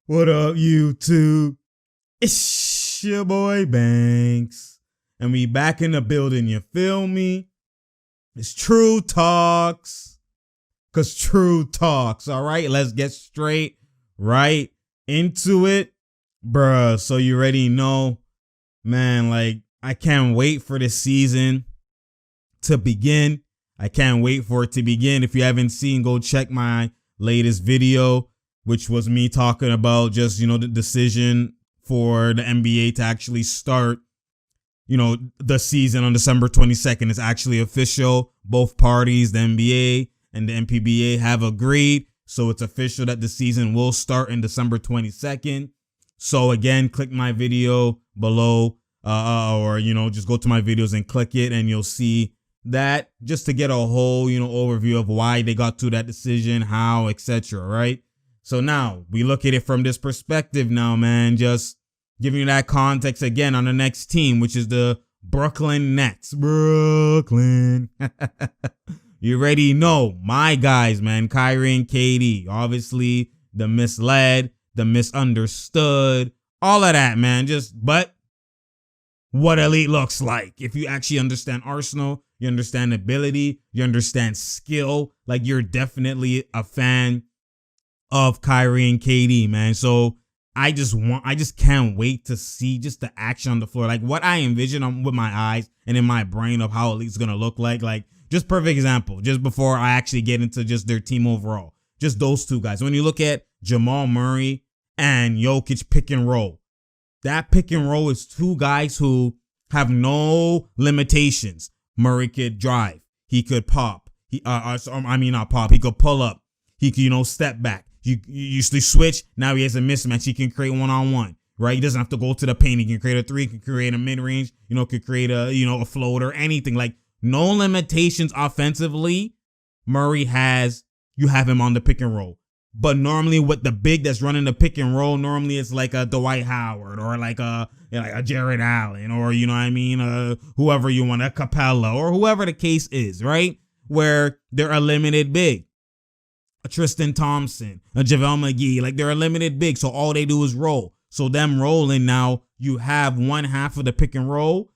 What up, YouTube? It's your boy Banks. And we back in the building, you feel me? It's True Talks. Cause True Talks, alright? Let's get straight right into it. Bruh, so you already know, man, like, I can't wait for this season to begin. I can't wait for it to begin. If you haven't seen, go check my latest video, which was me talking about just, the decision for the NBA to actually start, the season on December 22nd. Is actually official. Both parties, the NBA and the NPBA, have agreed. So it's official that the season will start in December 22nd. So again, click my video below or, just go to my videos and click it and you'll see that, just to get a whole, overview of why they got to that decision, how, etc. Right? So now we look at it from this perspective now, man, just giving you that context again on the next team, which is the Brooklyn Nets. Brooklyn. You already know my guys, man, Kyrie and KD. Obviously, the misled, the misunderstood, all of that, man. But what elite looks like. If you actually understand Arsenal, you understand ability, you understand skill, like you're definitely a fan of Kyrie and KD, man. So I just can't wait to see just the action on the floor. Like what I envision with my eyes and in my brain of how elite's gonna look like just perfect example, just before I actually get into just their team overall. Just those two guys. When you look at Jamal Murray and Jokic pick and roll, that pick and roll is two guys who have no limitations. Murray could drive. He could pop. Not pop. He could pull up. He could, step back. You switch. Now he has a mismatch. He can create one-on-one, right? He doesn't have to go to the paint. He can create a three. He can create a mid-range. Could create a floater, anything. Like no limitations offensively. Murray has. You have him on the pick and roll. But normally with the big that's running the pick and roll, normally it's like a Dwight Howard or like a Jared Allen or, whoever you want, a Capella or whoever the case is, right? Where they're a limited big. A Tristan Thompson, a JaVale McGee, like they're a limited big. So all they do is roll. So them rolling now, you have one half of the pick and roll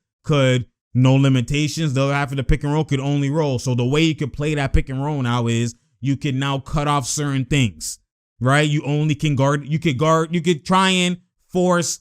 no limitations. The other half of the pick and roll could only roll. So the way you could play that pick and roll now is you can now cut off certain things, right? You only can guard. You could try and force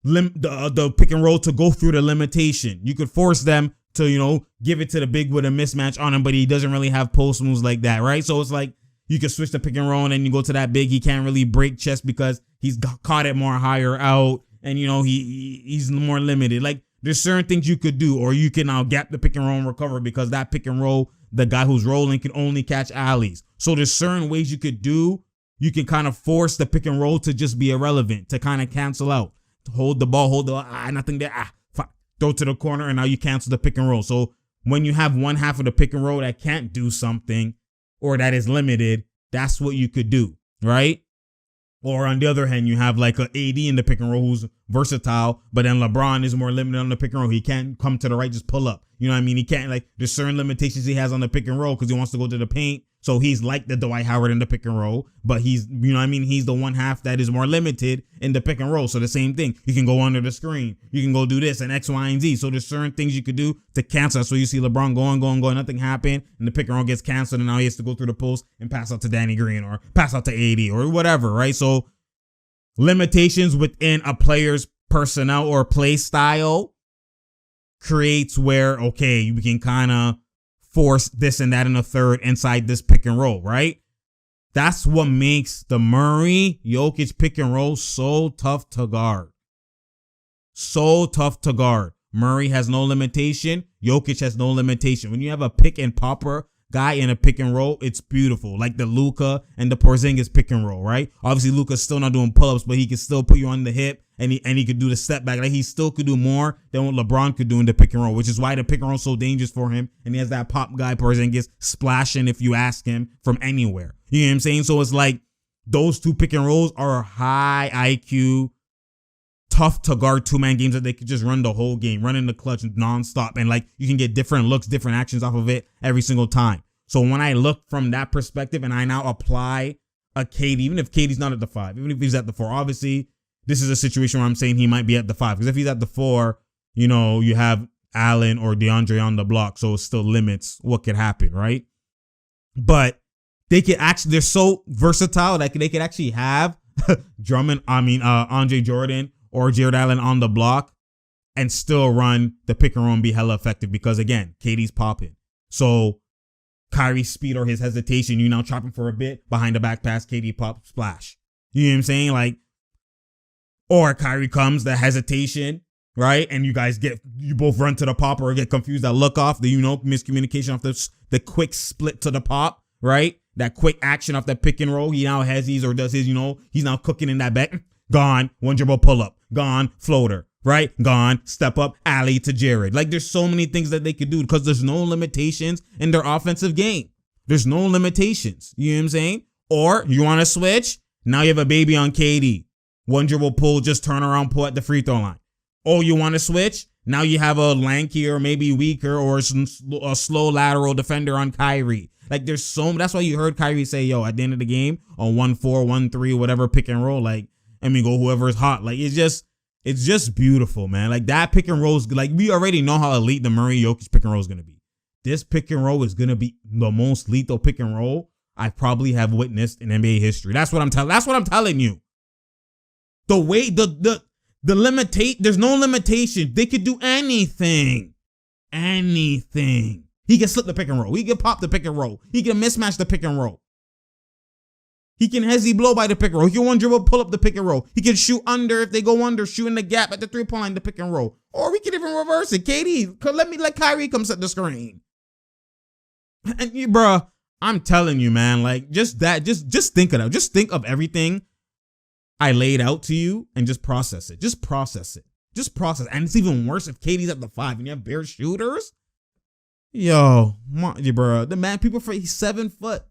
the pick and roll to go through the limitation. You could force them to, give it to the big with a mismatch on him, but he doesn't really have post moves like that, right? So it's like you can switch the pick and roll and then you go to that big. He can't really break chest because he's caught it more higher out and, he's more limited. Like there's certain things you could do, or you can now gap the pick and roll and recover because that pick and roll, the guy who's rolling can only catch alleys. So there's certain ways you could do. You can kind of force the pick and roll to just be irrelevant, to kind of cancel out, to hold the ball, nothing there, throw to the corner, and now you cancel the pick and roll. So when you have one half of the pick and roll that can't do something or that is limited, that's what you could do, right? Or on the other hand, you have like a AD in the pick and roll who's versatile, but then LeBron is more limited on the pick and roll. He can't come to the right, just pull up. You know what I mean? He can't, there's certain limitations he has on the pick and roll because he wants to go to the paint. So he's like the Dwight Howard in the pick and roll, but he's, he's the one half that is more limited in the pick and roll. So the same thing, you can go under the screen. You can go do this and X, Y, and Z. So there's certain things you could do to cancel. So you see LeBron going, nothing happened, and the pick and roll gets canceled, and now he has to go through the post and pass out to Danny Green or pass out to AD or whatever, right? So limitations within a player's personnel or play style creates where, okay, we can kind of force this and that and a third inside this pick and roll, right? That's what makes the Murray Jokic pick and roll so tough to guard. So tough to guard. Murray has no limitation. Jokic has no limitation. When you have a pick and popper guy in a pick and roll, it's beautiful. Like the Luka and the Porzingis pick and roll, right? Obviously, Luka's still not doing pull-ups, but he can still put you on the hip and he could do the step back. Like he still could do more than what LeBron could do in the pick and roll, which is why the pick and roll is so dangerous for him. And he has that pop guy Porzingis splashing if you ask him from anywhere. You know what I'm saying? So it's like those two pick and rolls are high IQ, tough to guard two-man games that they could just run the whole game, run in the clutch nonstop. And like you can get different looks, different actions off of it every single time. So when I look from that perspective and I now apply a KD, even if KD's not at the 5, even if he's at the 4. Obviously, this is a situation where I'm saying he might be at the 5. Because if he's at the 4, you have Allen or DeAndre on the block. So it still limits what could happen, right? But they're so versatile that they could actually have Andre Jordan or Jared Allen on the block and still run the pick and roll and be hella effective because, again, KD's popping. So Kyrie's speed or his hesitation, you now chopping for a bit, behind the back pass, KD pop, splash. You know what I'm saying? Like, or Kyrie comes, the hesitation, right? And you both run to the pop or get confused, that look off, the, miscommunication off the quick split to the pop, right? That quick action off that pick and roll. He now has these or does his, he's now cooking in that back. Gone, one dribble pull up. Gone, floater, right? Gone, step up, alley to Jared. Like, there's so many things that they could do because there's no limitations in their offensive game. There's no limitations. You know what I'm saying? Or you want to switch? Now you have a baby on KD. One dribble pull, just turn around, pull at the free throw line. Oh, you want to switch? Now you have a lankier, maybe weaker, or a slow lateral defender on Kyrie. Like, that's why you heard Kyrie say, yo, at the end of the game, on 1-4, 1-3, whatever pick and roll, like, go whoever is hot. Like, it's just beautiful, man. Like, that pick and roll is, like, we already know how elite the Murray Jokic pick and roll is going to be. This pick and roll is going to be the most lethal pick and roll I probably have witnessed in NBA history. That's what I'm telling you. The way, there's no limitation. They could do anything. Anything. He can slip the pick and roll. He can pop the pick and roll. He can mismatch the pick and roll. He can hezzy blow by the pick and roll. He can one dribble pull up the pick and roll. He can shoot under if they go under, shoot in the gap at the 3-point line, the pick and roll. Or we can even reverse it. KD, let Kyrie come set the screen. And bruh, I'm telling you, man, like, just think of that. Just think of everything I laid out to you and just process it. Just process it. And it's even worse if KD's at the 5 and you have bare shooters. Yo, bro, the man, he's 7 foot.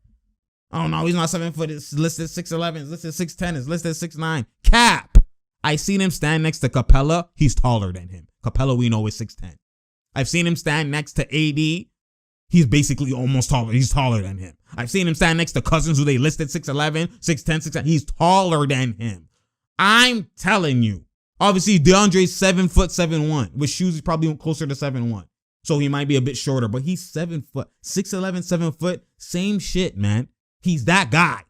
Oh no, he's not 7 foot. It's listed 6'11. It's listed 6'10. It's listed 6'9. Cap. I seen him stand next to Capella. He's taller than him. Capella, we know, is 6'10. I've seen him stand next to AD. He's basically almost taller. He's taller than him. I've seen him stand next to Cousins, who they listed 6'11, 6'10, 6'10. He's taller than him. I'm telling you. Obviously, DeAndre's 7 foot 7'1. With shoes, he's probably closer to 7'1. So he might be a bit shorter, but he's 7 foot, 6'11, 7 foot, same shit, man. He's that guy,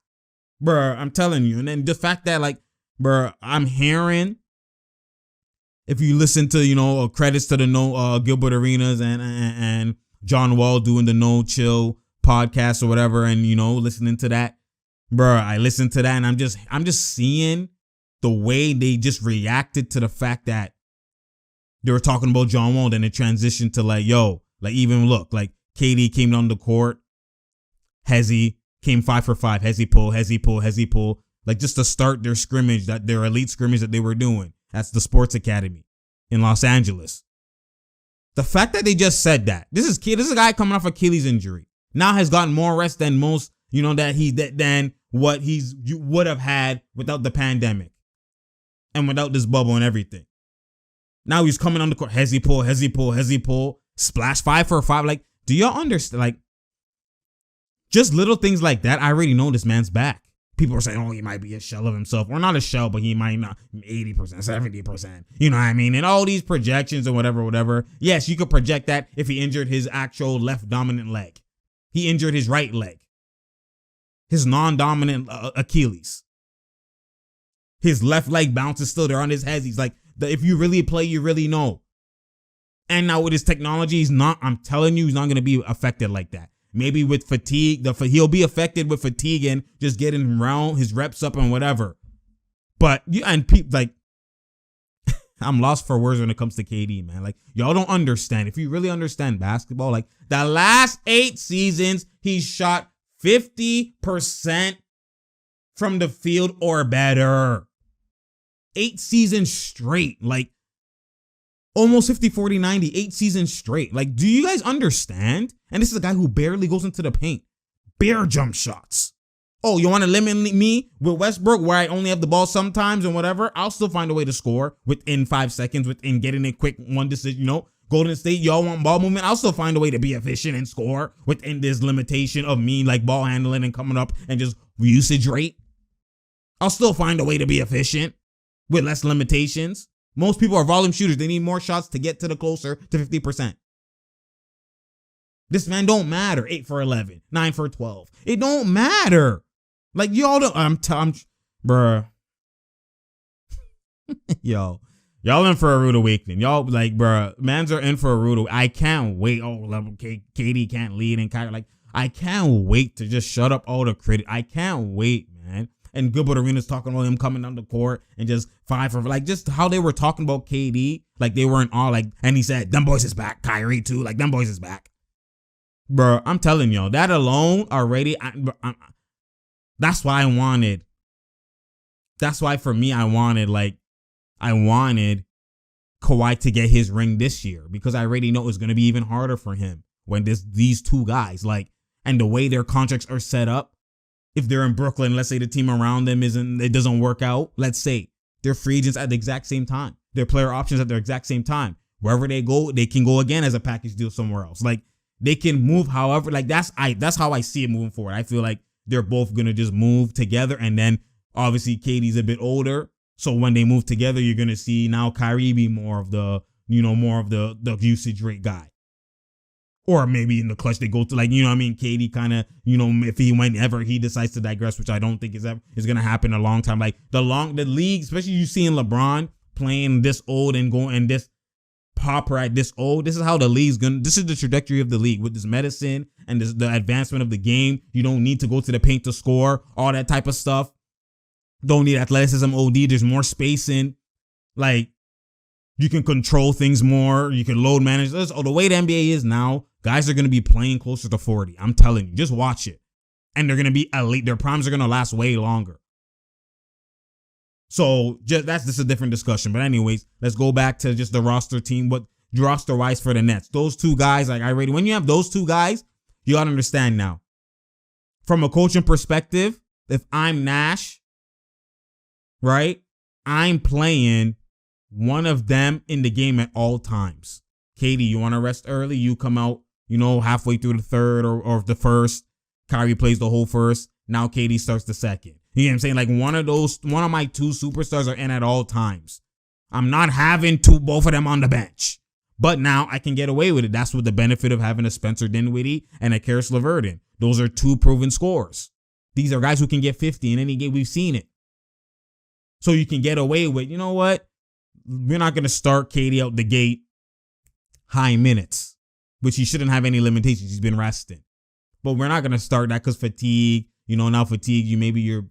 bruh. I'm telling you. And then the fact that, like, bruh, I'm hearing, if you listen to, credits to the Gilbert Arenas and John Wall doing the No Chill podcast or whatever, and listening to that, bruh, I listened to that, and I'm just seeing the way they just reacted to the fact that they were talking about John Wall, then it transitioned to like, yo, like, even look, like, KD came down the court, hezzy, came 5 for 5, hezzy pull, like, just to start their scrimmage, their elite scrimmage that they were doing. That's the Sports Academy in Los Angeles. The fact that they just said that, this is a guy coming off Achilles injury, now has gotten more rest than most, than what you would have had without the pandemic and without this bubble and everything. Now he's coming on the court, hezzy pull, splash 5 for 5. Like, do y'all understand? Like, just little things like that. I already know this man's back. People are saying, oh, he might be a shell of himself. Or not a shell, but he might not 80%, 70%. You know what I mean? And all these projections and whatever. Yes, you could project that if he injured his actual left dominant leg. He injured his right leg. His non-dominant Achilles. His left leg bounces still there on his head. He's like, if you really play, you really know. And now with his technology, I'm telling you, he's not going to be affected like that. Maybe with fatigue, he'll be affected with fatigue and just getting around his reps up and whatever. But I'm lost for words when it comes to KD, man. Like, y'all don't understand. If you really understand basketball, like, the last 8 seasons, he's shot 50% from the field or better. 8 seasons straight. Like, almost 50, 40, 90, 8 seasons straight. Like, do you guys understand? And this is a guy who barely goes into the paint. Bare jump shots. Oh, you want to limit me with Westbrook where I only have the ball sometimes and whatever? I'll still find a way to score within 5 seconds, within getting it quick, one decision, Golden State, y'all want ball movement? I'll still find a way to be efficient and score within this limitation of me, like, ball handling and coming up and just usage rate. I'll still find a way to be efficient with less limitations. Most people are volume shooters. They need more shots to get to the closer to 50%. This man don't matter. 8 for 11, 9 for 12. It don't matter. Like y'all don't. Bruh. Yo, y'all in for a rude awakening. Y'all like, bruh, mans are in for a rude awakening. I can't wait. Oh, KD can't lead and Kyrie. Like, I can't wait to just shut up all the credit. I can't wait, man. And Gilbert Arenas talking about him coming down the court and just 5 for, like, just how they were talking about KD. Like, they weren't all like, and he said, them boys is back. Kyrie too. Like, them boys is back. Bro, I'm telling y'all, that alone already, that's why I wanted. That's why for me, I wanted Kawhi to get his ring this year, because I already know it's going to be even harder for him when these two guys, like, and the way their contracts are set up. If they're in Brooklyn, let's say the team around them it doesn't work out. Let's say they're free agents at the exact same time. They're player options at the exact same time. Wherever they go, they can go again as a package deal somewhere else. Like, they can move however, like, that's how I see it moving forward. I feel like they're both going to just move together. And then obviously KD's a bit older. So when they move together, you're going to see now Kyrie be more of the usage rate guy. Or maybe in the clutch they go to, like, you know what I mean? KD kind of, whenever he decides to digress, which I don't think is going to happen a long time. Like the league, especially you seeing LeBron playing this old and going and this popper at this old. This is how the league's this is the trajectory of the league with this medicine and the advancement of the game. You don't need to go to the paint to score, all that type of stuff. Don't need athleticism OD. There's more spacing. Like, you can control things more. You can load manage. The way the NBA is now, guys are going to be playing closer to 40. I'm telling you, just watch it. And they're going to be elite. Their primes are going to last way longer. So this is a different discussion. But anyways, let's go back to just the roster team. What roster wise for the Nets? Those two guys, like when you have those two guys, you got to understand now. From a coaching perspective, if I'm Nash, right, I'm playing one of them in the game at all times. KD, you want to rest early? You come out, halfway through the third or the first. Kyrie plays the whole first. Now KD starts the second. You know what I'm saying? Like one of my two superstars are in at all times. I'm not having both of them on the bench. But now I can get away with it. That's what the benefit of having a Spencer Dinwiddie and a Karis LeVert. Those are two proven scorers. These are guys who can get 50 in any game. We've seen it. So you can get away with, you know what? We're not going to start KD out the gate high minutes, which he shouldn't have any limitations. He's been resting. But we're not going to start that because fatigue, now fatigue, you're,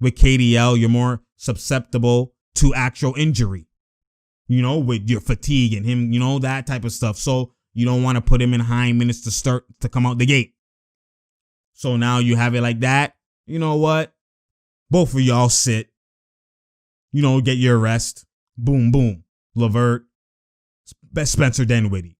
with KDL, you're more susceptible to actual injury, with your fatigue and him, that type of stuff. So you don't want to put him in high minutes to come out the gate. So now you have it like that. You know what? Both of y'all sit, get your rest. Boom, boom. LeVert, Spencer Dinwiddie.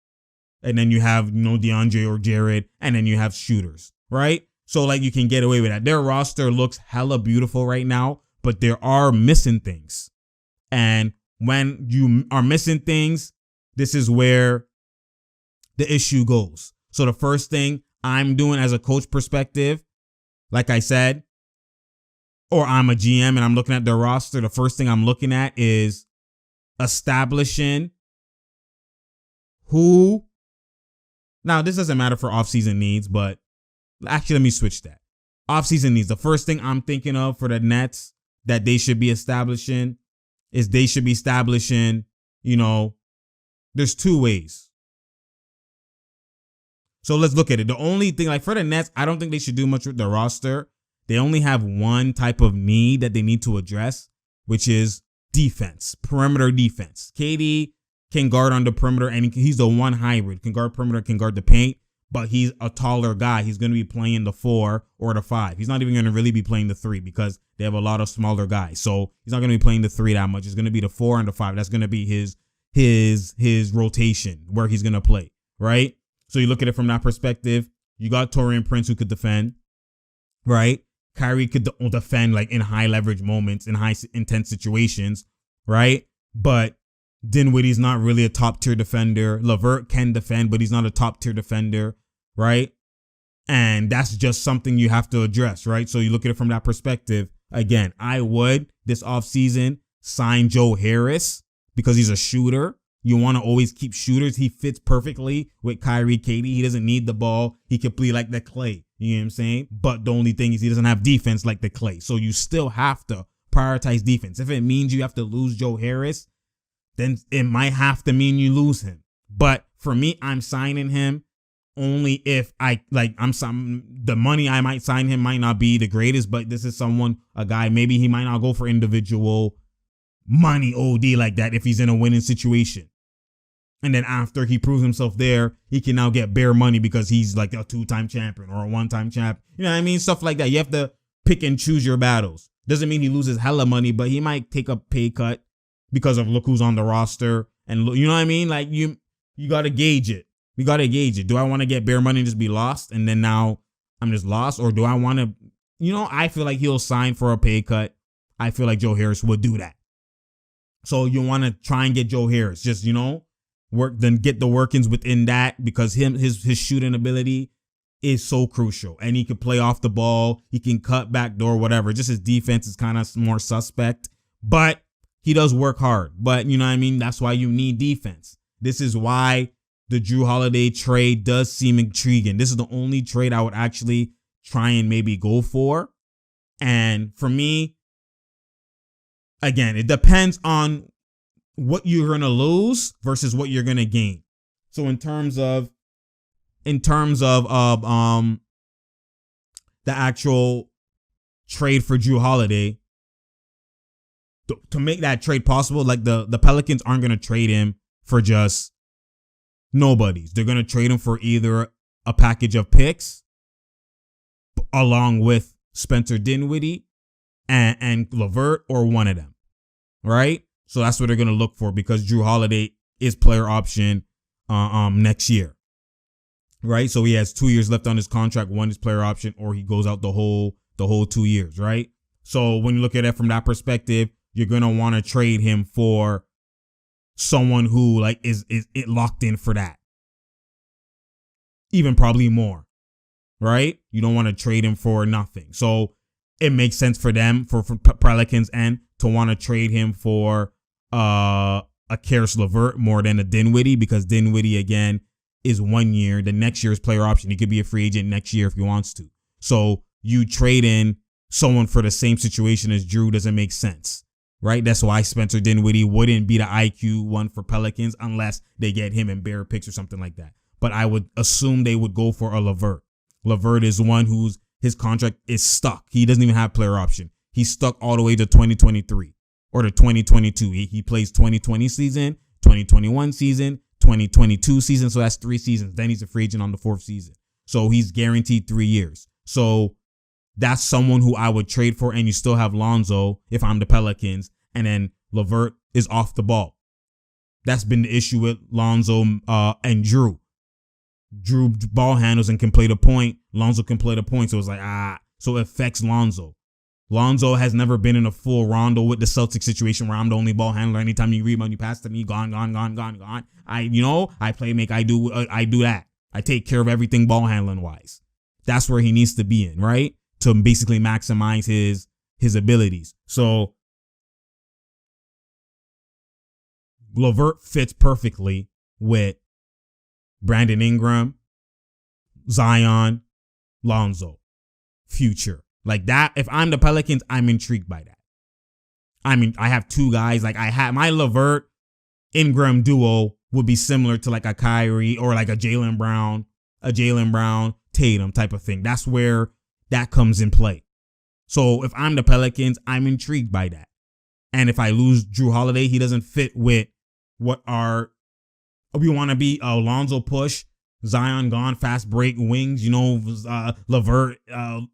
And then you have, DeAndre or Jared. And then you have shooters, right? So, like, you can get away with that. Their roster looks hella beautiful right now, but there are missing things. And when you are missing things, this is where the issue goes. So the first thing I'm doing as a coach perspective, like I said, or I'm a GM and I'm looking at their roster, the first thing I'm looking at is establishing who. Now, this doesn't matter for offseason needs, but actually, let me switch that. Offseason needs. The first thing I'm thinking of for the Nets that they should be establishing is there's two ways. So let's look at it. The only thing, like for the Nets, I don't think they should do much with the roster. They only have one type of need that they need to address, which is defense, perimeter defense. KD can guard on the perimeter, and he's the one hybrid. Can guard perimeter, can guard the paint, but he's a taller guy. He's going to be playing the 4 or the 5. He's not even going to really be playing the 3 because they have a lot of smaller guys. So he's not going to be playing the 3 that much. It's going to be the 4 and the 5. That's going to be his rotation where he's going to play, right? So you look at it from that perspective. You got Taurean Prince who could defend, right? Kyrie could defend like in high leverage moments, in high intense situations, right? But Dinwiddie's not really a top tier defender. LeVert can defend, but he's not a top tier defender, right? And that's just something you have to address, right? So you look at it from that perspective. Again, I would this offseason sign Joe Harris because he's a shooter. You want to always keep shooters. He fits perfectly with Kyrie, KD. He doesn't need the ball. He can play like the Clay. You know what I'm saying? But the only thing is he doesn't have defense like the Clay. So you still have to prioritize defense. If it means you have to lose Joe Harris, then it might have to mean you lose him. But for me, I'm signing him only if the money I might sign him might not be the greatest, but this is a guy, maybe he might not go for individual money OD like that if he's in a winning situation. And then after he proves himself there, he can now get bare money because he's like a 2-time champion or a 1-time champ. You know what I mean? Stuff like that. You have to pick and choose your battles. Doesn't mean he loses hella money, but he might take a pay cut because of look who's on the roster. And you know what I mean? Like you got to gauge it. You got to gauge it. Do I want to get bare money and just be lost? And then now I'm just lost? Or do I want to, I feel like he'll sign for a pay cut. I feel like Joe Harris would do that. So you want to try and get Joe Harris. Just, then get the workings within that because his shooting ability is so crucial. And he can play off the ball. He can cut back door, whatever. Just his defense is kind of more suspect. But he does work hard. But, you know what I mean? That's why you need defense. This is why the Jrue Holiday trade does seem intriguing. This is the only trade I would actually try and maybe go for. And for me, again, it depends on what you're going to lose versus what you're going to gain. So in terms of the actual trade for Jrue Holiday, to make that trade possible, like the Pelicans aren't going to trade him for just nobodies. They're going to trade him for either a package of picks along with Spencer Dinwiddie and LeVert, or one of them, right? So that's what they're going to look for because Jrue Holiday is player option next year, right? So he has 2 years left on his contract. One is player option, or he goes out the whole 2 years, right? So when you look at it from that perspective, you're going to want to trade him for someone who is it locked in for that. Even probably more, right? You don't want to trade him for nothing. So it makes sense for them, for Pelicans, and to want to trade him for a Karis LeVert more than a Dinwiddie, because Dinwiddie, again, is 1 year. The next year is player option. He could be a free agent next year if he wants to. So you trade in someone for the same situation as Jrue doesn't make sense, right? That's why Spencer Dinwiddie wouldn't be the IQ one for Pelicans unless they get him in bare picks or something like that. But I would assume they would go for a LeVert. LeVert is one whose his contract is stuck. He doesn't even have player option. He's stuck all the way to 2023 or to 2022. He plays 2020 season, 2021 season, 2022 season. So that's 3 seasons. Then he's a free agent on the 4th season. So he's guaranteed 3 years. So that's someone who I would trade for. And you still have Lonzo if I'm the Pelicans. And then LeVert is off the ball. That's been the issue with Lonzo and Jrue. Jrue ball handles and can play the point. Lonzo can play the point. So it's like, so it affects Lonzo. Lonzo has never been in a full Rondo with the Celtics situation where I'm the only ball handler. Anytime you rebound, you pass to me, gone. I play make, I do that. I take care of everything ball handling wise. That's where he needs to be in, right? To basically maximize his abilities. So LeVert fits perfectly with Brandon Ingram, Zion, Lonzo, future. Like that, if I'm the Pelicans, I'm intrigued by that. I mean, I have 2 guys. Like I have my LeVert Ingram duo would be similar to like a Kyrie or like a Jaylen Brown Tatum type of thing. That's where that comes in play. So if I'm the Pelicans, I'm intrigued by that. And if I lose Jrue Holiday, he doesn't fit with what we want to be. Lonzo push, Zion gone, fast break, wings, LeVert,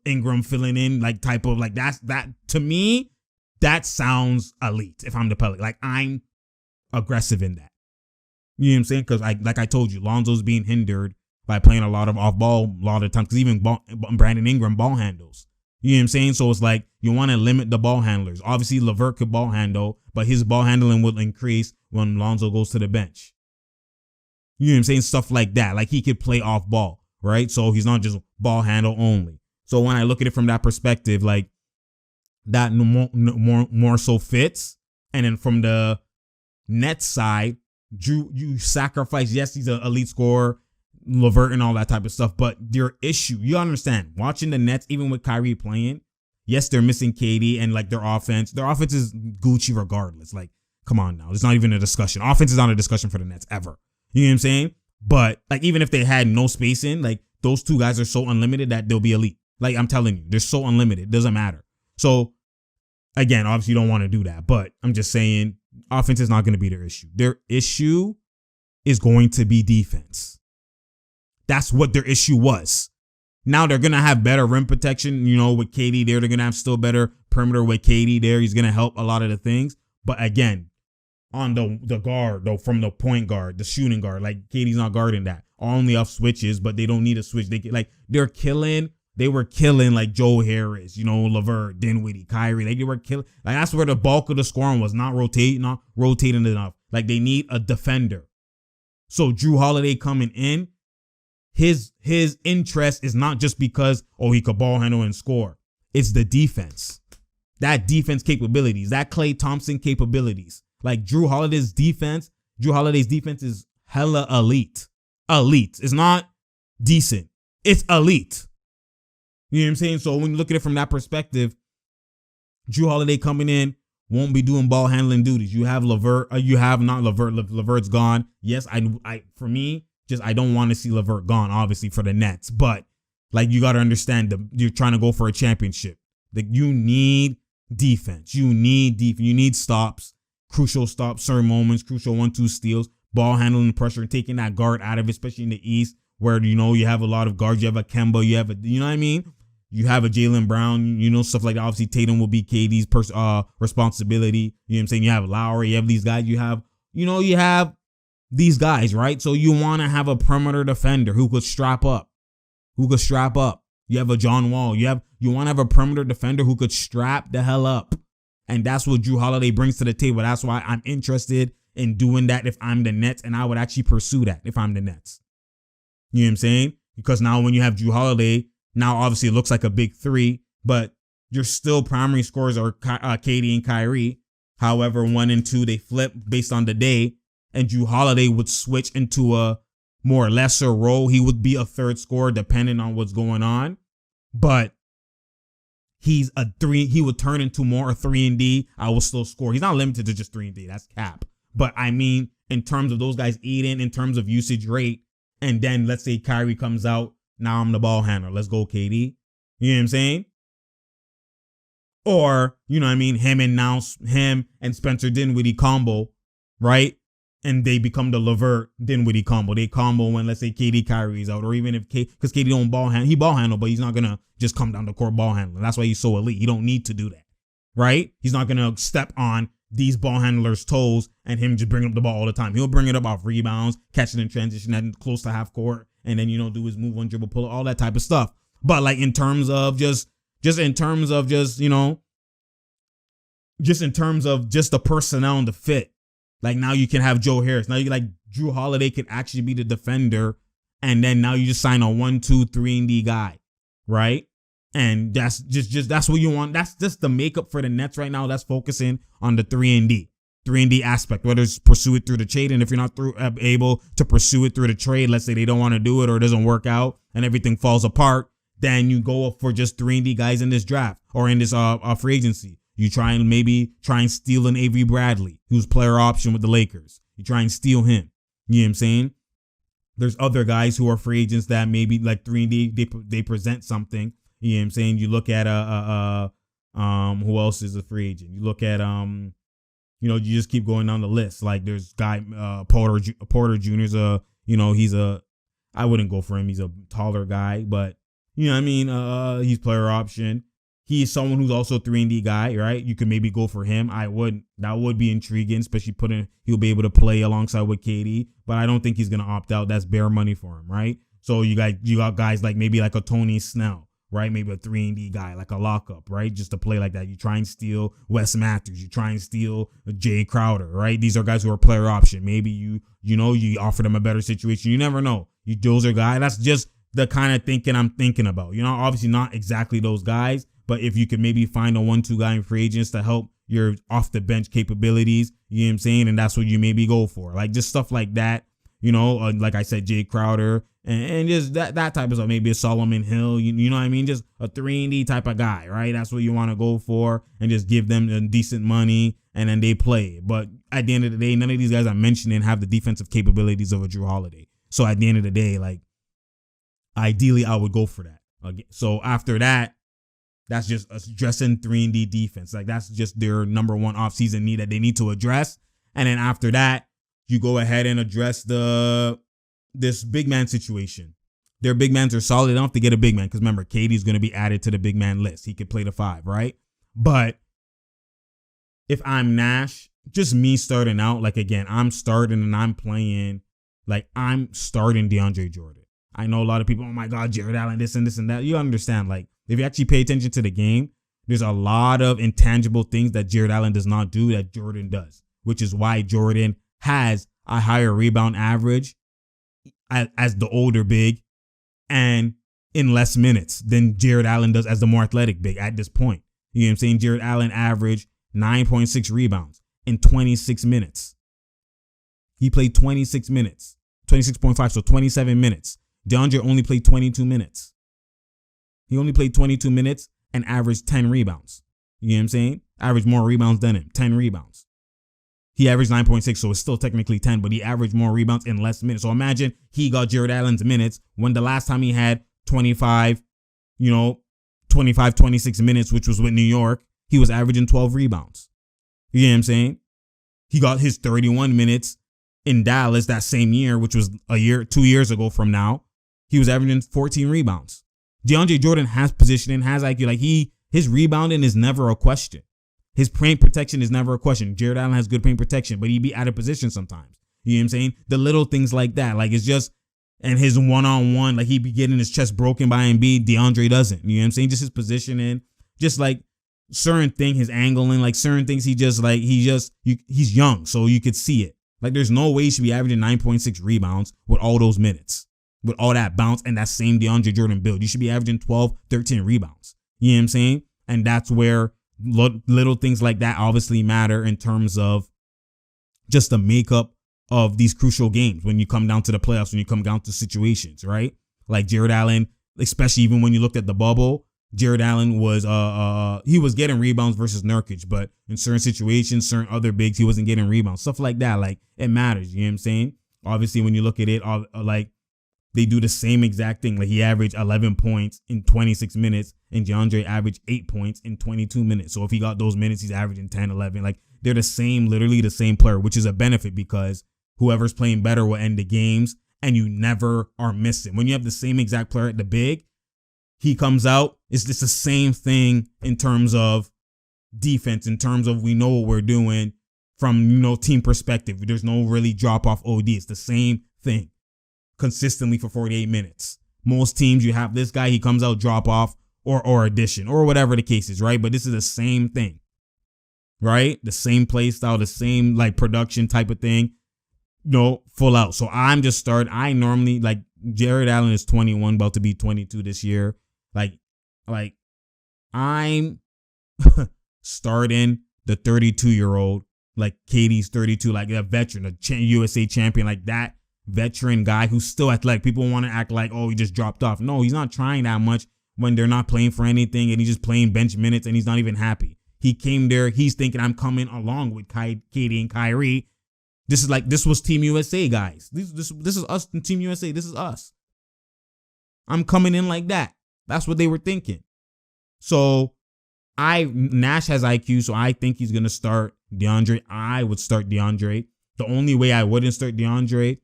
Ingram filling in, like type of like that to me, that sounds elite if I'm the Pelicans. Like I'm aggressive in that. You know what I'm saying? Because I told you, Lonzo's being hindered by playing a lot of off ball a lot of times because even Brandon Ingram ball handles. You know what I'm saying? So it's like you want to limit the ball handlers. Obviously, LeVert could ball handle, but his ball handling will increase when Lonzo goes to the bench. You know what I'm saying? Stuff like that. Like he could play off ball, right? So he's not just ball handle only. So when I look at it from that perspective, like that more so fits. And then from the Nets side, you sacrifice. Yes, he's an elite scorer, LeVert and all that type of stuff. But their issue, you understand, watching the Nets, even with Kyrie playing, yes, they're missing KD and like their offense. Their offense is Gucci regardless. Like, come on now, it's not even a discussion. Offense is not a discussion for the Nets ever. You know what I'm saying? But like, even if they had no spacing, like those two guys are so unlimited that they'll be elite. Like I'm telling you, they're so unlimited. It doesn't matter. So again, obviously you don't want to do that, but I'm just saying offense is not going to be their issue. Their issue is going to be defense. That's what their issue was. Now they're going to have better rim protection, you know, with KD there. They're going to have still better perimeter with KD there. He's going to help a lot of the things. But again, on the guard, though, from the point guard, the shooting guard, like KD's not guarding that. Only off switches, but they don't need a switch. They were killing like Joe Harris, you know, LeVert, Dinwiddie, Kyrie. They were killing. Like that's where the bulk of the scoring was, not rotating enough. Like they need a defender. So Jrue Holiday coming in, his interest is not just because, oh, he could ball handle and score. It's the defense. That defense capabilities, that Klay Thompson capabilities. Like Jrue Holiday's defense is hella elite. Elite. It's not decent. It's elite. You know what I'm saying? So when you look at it from that perspective, Jrue Holiday coming in won't be doing ball handling duties. You have LeVert. LeVert's gone. Yes, I don't want to see LeVert gone, obviously, for the Nets. But like you got to understand, you're trying to go for a championship. Like you need defense. You need stops, crucial stops, certain moments, crucial 1-2 steals, ball handling, pressure, and taking that guard out of it, especially in the East, where you know you have a lot of guards. You have a Kemba. You know what I mean. You have a Jaylen Brown, you know, stuff like that. Obviously, Tatum will be KD's responsibility. You know what I'm saying? You have Lowry, you have these guys. You have these guys, right? So you want to have a perimeter defender who could strap up. You have a John Wall. You want to have a perimeter defender who could strap the hell up. And that's what Jrue Holiday brings to the table. That's why I'm interested in doing that if I'm the Nets, and I would actually pursue that if I'm the Nets. You know what I'm saying? Because now when you have Jrue Holiday, now obviously it looks like a big three, but your still primary scorers are KD and Kyrie. However, 1 and 2, they flip based on the day, and Jrue Holiday would switch into a more lesser role. He would be a third scorer depending on what's going on, but he's a 3. He would turn into more a 3 and D. I will still score. He's not limited to just 3 and D. That's cap. But I mean, in terms of those guys eating, in terms of usage rate, and then let's say Kyrie comes out. Now I'm the ball handler. Let's go, KD. You know what I'm saying? Or, you know what I mean? Him and Spencer Dinwiddie combo, right? And they become the LeVert Dinwiddie combo. They combo when, let's say, KD Kyrie's out. Or even if because KD don't ball handle. He ball handle, but he's not going to just come down the court ball handling. That's why he's so elite. He don't need to do that, right? He's not going to step on these ball handlers' toes and him just bring up the ball all the time. He'll bring it up off rebounds, catch it in transition and close to half court, and then, you know, do his move, one dribble, pull, all that type of stuff. But like in terms of just in terms of the personnel and the fit, like now you can have Joe Harris. Now you like Jrue Holiday can actually be the defender, and then now you just sign a 1, 2, 3 and D guy, right? And that's that's what you want. That's just the makeup for the Nets right now. That's focusing on the 3 and D aspect, whether it's pursue it through the trade. And if you're not able to pursue it through the trade, let's say they don't want to do it or it doesn't work out and everything falls apart, then you go up for just 3 and D guys in this draft or in this free agency. You try and steal an Avery Bradley, who's player option with the Lakers. You try and steal him. You know what I'm saying? There's other guys who are free agents that maybe like 3 and D, they present something. You know what I'm saying? You look at who else is a free agent? You look at you just keep going down the list. Like there's guy Porter Jr.'s I wouldn't go for him. He's a taller guy, but you know what I mean? He's player option. He's someone who's also 3 and D guy, right? You can maybe go for him. That would be intriguing, especially he'll be able to play alongside with KD, but I don't think he's gonna opt out. That's bare money for him, right? So you got guys like maybe like a Tony Snell, right? Maybe a 3 and D guy, like a lockup, right? Just to play like that. You try and steal Wes Matthews. You try and steal Jay Crowder, right? These are guys who are player option. Maybe you offer them a better situation. You never know. Those are guys. That's just the kind of thinking I'm thinking about. Obviously not exactly those guys, But if you could maybe find a 1-2 guy in free agents to help your off the bench capabilities, you know what I'm saying? And that's what you maybe go for. Like just stuff like that, like I said, Jay Crowder and just that type of stuff. Maybe a Solomon Hill, you know what I mean? Just a 3-and-D type of guy, right? That's what you want to go for and just give them decent money and then they play. But at the end of the day, none of these guys I'm mentioning have the defensive capabilities of a Drew Holiday. So at the end of the day, like ideally I would go for that. So after that, that's just addressing 3-and-D defense. Like that's just their number one offseason need that they need to address. And then after that, you go ahead and address this big man situation. Their big mans are solid enough to get a big man. Because remember, KD's going to be added to the big man list. He could play the 5, right? But if I'm Nash, just me starting out, like again, I'm starting and I'm playing, like I'm starting DeAndre Jordan. I know a lot of people, oh my God, Jared Allen, this and this and that. You understand, like if you actually pay attention to the game, there's a lot of intangible things that Jared Allen does not do that Jordan does, which is why Jordan has a higher rebound average as the older big and in less minutes than Jared Allen does as the more athletic big at this point. You know what I'm saying? Jared Allen averaged 9.6 rebounds in 26 minutes. He played 26 minutes, 26.5, so 27 minutes. DeAndre only played 22 minutes. He only played 22 minutes and averaged 10 rebounds. You know what I'm saying? Averaged more rebounds than him, 10 rebounds. He averaged 9.6, so it's still technically 10, but he averaged more rebounds in less minutes. So imagine he got Jared Allen's minutes when the last time he had 25, 26 minutes, which was with New York, he was averaging 12 rebounds. You know what I'm saying? He got his 31 minutes in Dallas that same year, which was 2 years ago from now. He was averaging 14 rebounds. DeAndre Jordan has positioning, has IQ. Like his rebounding is never a question. His paint protection is never a question. Jared Allen has good paint protection, but he'd be out of position sometimes. You know what I'm saying? The little things like that. Like it's just, and his one-on-one, like he'd be getting his chest broken by Embiid. DeAndre doesn't. You know what I'm saying? Just his positioning, just like certain thing, his angling, like certain things he's young, so you could see it. Like there's no way he should be averaging 9.6 rebounds with all those minutes, with all that bounce and that same DeAndre Jordan build. You should be averaging 12, 13 rebounds. You know what I'm saying? And that's where little things like that obviously matter in terms of just the makeup of these crucial games when you come down to the playoffs, when you come down to situations, right? Like Jared Allen, especially even when you looked at the bubble, Jared Allen was he was getting rebounds versus Nurkic, but in certain situations, certain other bigs, he wasn't getting rebounds. Stuff like that, like it matters. You know what I'm saying? Obviously, when you look at it, like they do the same exact thing. Like he averaged 11 points in 26 minutes and DeAndre averaged 8 points in 22 minutes. So if he got those minutes, he's averaging 10, 11. Like they're the same, literally the same player, which is a benefit because whoever's playing better will end the games and you never are missing. When you have the same exact player at the big, he comes out, it's just the same thing in terms of defense, in terms of we know what we're doing from, team perspective. There's no really drop off OD. It's the same thing consistently for 48 minutes. Most teams, you have this guy, he comes out, drop off or addition or whatever the case is, right? But this is the same thing, right? The same play style, the same like production type of thing, full out. So I'm just I normally like Jared Allen is 21, about to be 22 this year. Like I'm starting the 32-year-old, like KD's 32, like a veteran, a USA champion, like that veteran guy who's still athletic. People want to act like, oh, he just dropped off. No, he's not trying that much when they're not playing for anything and he's just playing bench minutes and he's not even happy. He came there. He's thinking I'm coming along with KD and Kyrie. This was Team USA, guys. This is us in Team USA. This is us. I'm coming in like that. That's what they were thinking. So Nash has IQ, so I think he's going to start DeAndre. I would start DeAndre. The only way I wouldn't start DeAndre,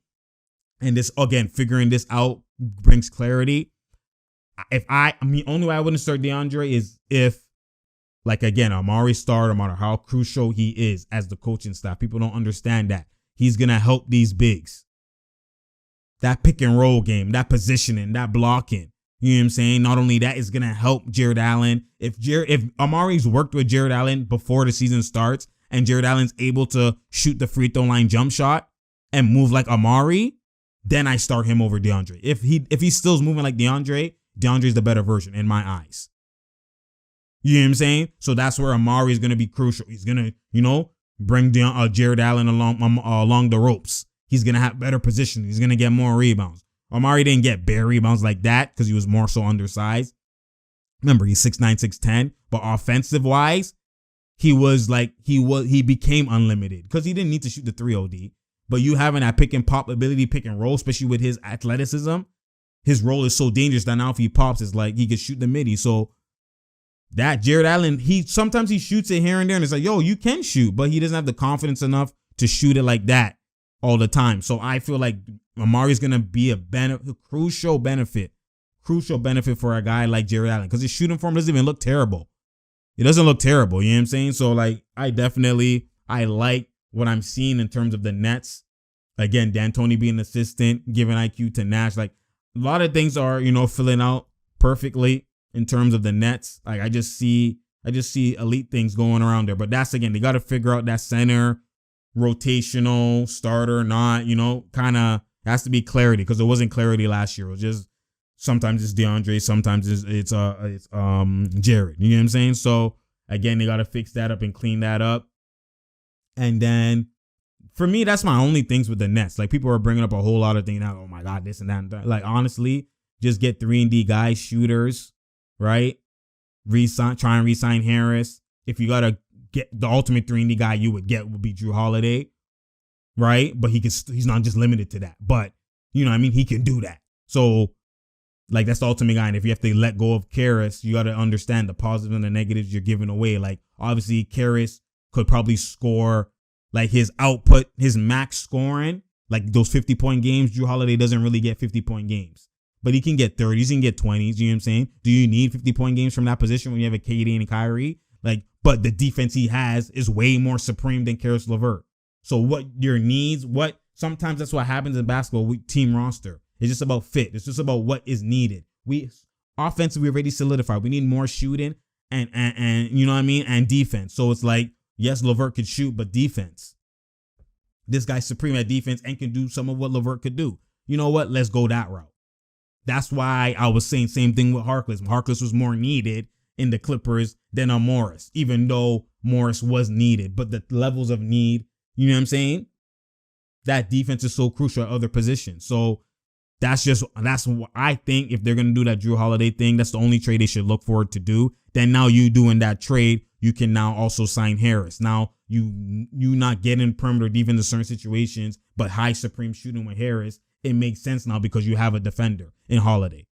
and this, again, figuring this out brings clarity. Only way I wouldn't start DeAndre is if, like, again, Amari started, no matter how crucial he is as the coaching staff. People don't understand that. He's going to help these bigs. That pick and roll game, that positioning, that blocking. You know what I'm saying? Not only that, it's going to help Jared Allen. If Amari's worked with Jared Allen before the season starts and Jared Allen's able to shoot the free throw line jump shot and move like Amari, then I start him over DeAndre. If he's still moving like DeAndre's the better version in my eyes. You know what I'm saying? So that's where Amari is going to be crucial. He's going to, bring Jared Allen along the ropes. He's going to have better position. He's going to get more rebounds. Amari didn't get bare rebounds like that because he was more so undersized. Remember, he's 6'9", 6'10", but offensive wise, he became unlimited because he didn't need to shoot the 3-0-D. But you having that pick and pop ability, pick and roll, especially with his athleticism, his role is so dangerous that now if he pops, it's like he could shoot the midi. So that Jared Allen, sometimes he shoots it here and there, and it's like, yo, you can shoot, but he doesn't have the confidence enough to shoot it like that all the time. So I feel like Amari's gonna be a crucial benefit for a guy like Jared Allen because his shooting form doesn't even look terrible. It doesn't look terrible, you know what I'm saying? So like, I like what I'm seeing in terms of the Nets. Again, D'Antoni being an assistant, giving IQ to Nash. Like, a lot of things are, filling out perfectly in terms of the Nets. Like, I just see elite things going around there. But that's, again, they got to figure out that center, rotational, starter, not, kind of has to be clarity because there wasn't clarity last year. It was just sometimes it's DeAndre, sometimes it's Jared. You know what I'm saying? So, again, they got to fix that up and clean that up. And then, for me, that's my only things with the Nets. Like, people are bringing up a whole lot of things now. Oh, my God, this and that. And that. Like, honestly, just get 3-and-D guys, shooters, right? Try and re-sign Harris. If you got to get the ultimate 3-and-D guy you would be Drew Holiday, right? But he's not just limited to that. But, he can do that. So, like, that's the ultimate guy. And if you have to let go of Karras, you got to understand the positives and the negatives you're giving away. Like, obviously, Karras could probably score, like, his output, his max scoring, like those 50-point games. Drew Holiday doesn't really get 50-point games, but he can get 30s, he can get 20s. You know what I'm saying? Do you need 50-point games from that position when you have a KD and a Kyrie? Like, but the defense he has is way more supreme than Karis LeVert. So what your needs, sometimes that's what happens in basketball with team roster. It's just about fit. It's just about what is needed. Offense, we already solidified. We need more shooting and you know what I mean? And defense. So it's like, yes, LeVert could shoot, but defense. This guy's supreme at defense and can do some of what LeVert could do. You know what? Let's go that route. That's why I was saying same thing with Harkless. Harkless was more needed in the Clippers than on Morris, even though Morris was needed. But the levels of need, you know what I'm saying? That defense is so crucial at other positions. So that's what I think. If they're going to do that Drew Holiday thing, that's the only trade they should look forward to do. Then now you doing that trade, you can now also sign Harris. Now you not getting perimeter defense in certain situations, but high supreme shooting with Harris. It makes sense now because you have a defender in Holiday.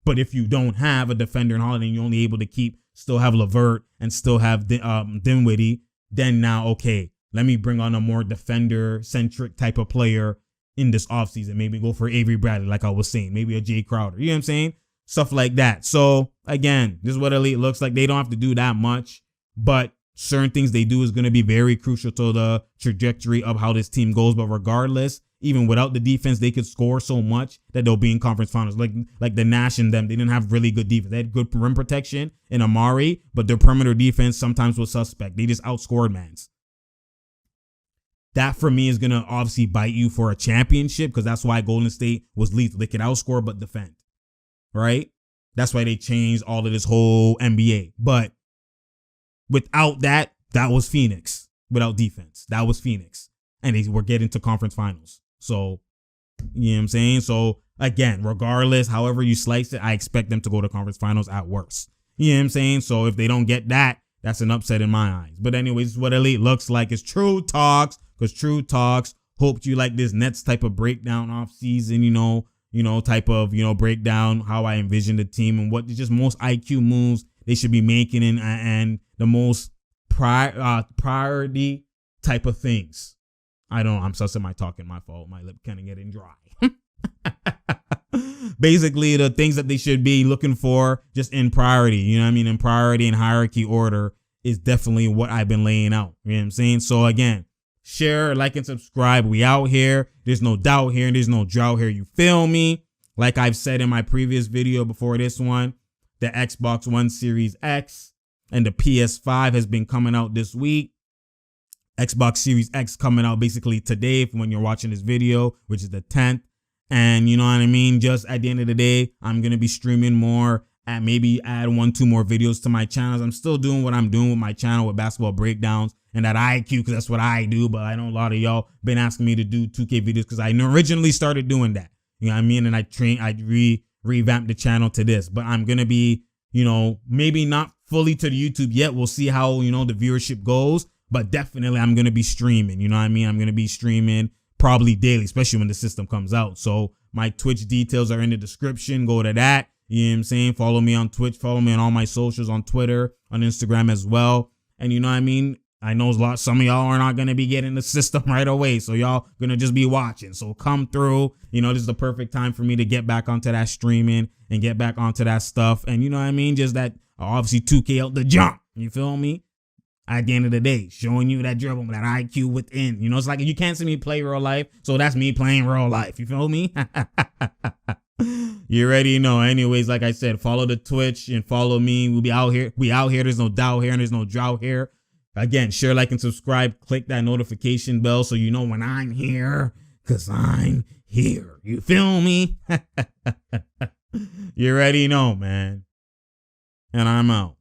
But if you don't have a defender in Holiday and you're only able to still have LeVert and still have Dinwiddie, then now, okay, let me bring on a more defender-centric type of player in this offseason. Maybe go for Avery Bradley, like I was saying. Maybe a Jay Crowder. You know what I'm saying? Stuff like that. So, again, this is what elite looks like. They don't have to do that much, but certain things they do is going to be very crucial to the trajectory of how this team goes. But regardless, even without the defense, they could score so much that they'll be in conference finals. Like the Nash and them, they didn't have really good defense. They had good rim protection in Amari, but their perimeter defense sometimes was suspect. They just outscored mans. That, for me, is going to obviously bite you for a championship because that's why Golden State was lethal. They could outscore but defend, right? That's why they changed all of this whole NBA. But without that, that was Phoenix. Without defense, that was Phoenix. And they were getting to conference finals. So, you know what I'm saying? So, again, regardless, however you slice it, I expect them to go to conference finals at worst. You know what I'm saying? So, if they don't get that, that's an upset in my eyes. But anyways, what elite looks like is True Talks. Because True Talks, hoped you like this Nets type of breakdown off season, type of, breakdown, how I envision the team and what just most IQ moves they should be making and the most priority type of things. I'm sussing my talking, my fault. My lip kind of getting dry. Basically, the things that they should be looking for just in priority, you know what I mean? In priority and hierarchy order is definitely what I've been laying out. You know what I'm saying? So again, share, like, and subscribe. We out here. There's no doubt here and there's no drought here. You feel me? Like I've said in my previous video before this one, the Xbox One Series X and the PS5 has been coming out this week. Xbox Series X coming out basically today when you're watching this video, which is the 10th. And you know what I mean? Just at the end of the day, I'm going to be streaming more maybe add 1-2 more videos to my channels. I'm still doing what I'm doing with my channel with basketball breakdowns and that IQ, because that's what I do. But I know a lot of y'all been asking me to do 2K videos because I originally started doing that. You know what I mean? And I revamped the channel to this. But I'm going to be, maybe not fully to the YouTube yet. We'll see how, the viewership goes. But definitely I'm going to be streaming. You know what I mean? I'm going to be streaming probably daily, especially when the system comes out. So my Twitch details are in the description. Go to that. You know what I'm saying? Follow me on Twitch. Follow me on all my socials, on Twitter, on Instagram as well. And you know what I mean? I know some of y'all are not going to be getting the system right away. So y'all going to just be watching. So come through. This is the perfect time for me to get back onto that streaming and get back onto that stuff. And you know what I mean? Just that obviously 2K out the jump. You feel me? At the end of the day, showing you that dribble, that IQ within. It's like you can't see me play real life. So that's me playing real life. You feel me? You already know. Anyways, like I said, follow the Twitch and follow me. We'll be out here. We out here. There's no doubt here and there's no drought here. Again, share, like, and subscribe. Click that notification bell so you know when I'm here, because I'm here. You feel me? You already know, man. And I'm out.